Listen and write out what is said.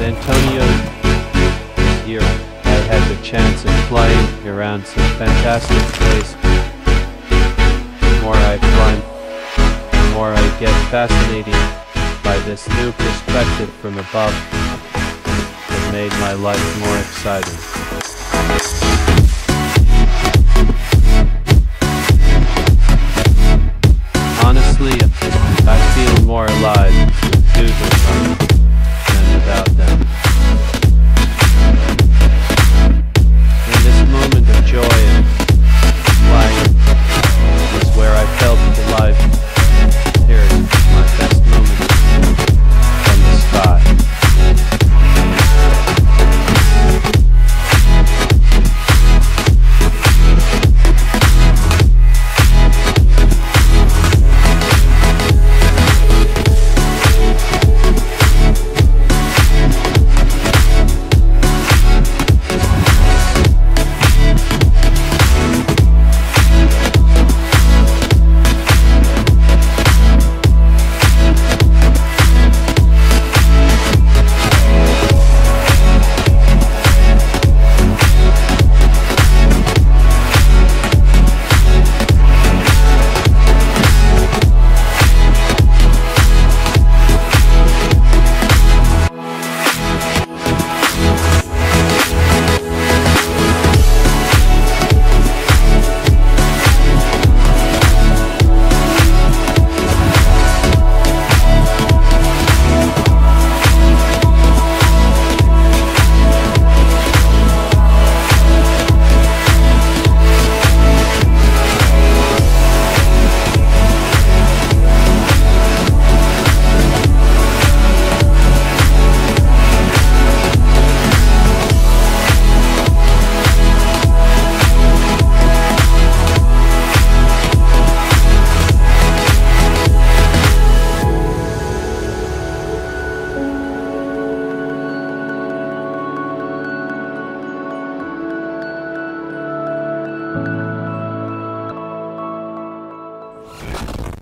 Antonio here. I had the chance of flying around some fantastic places. The more I climb, the more I get fascinated by this new perspective from above. It made my life more exciting. Honestly, I feel more alive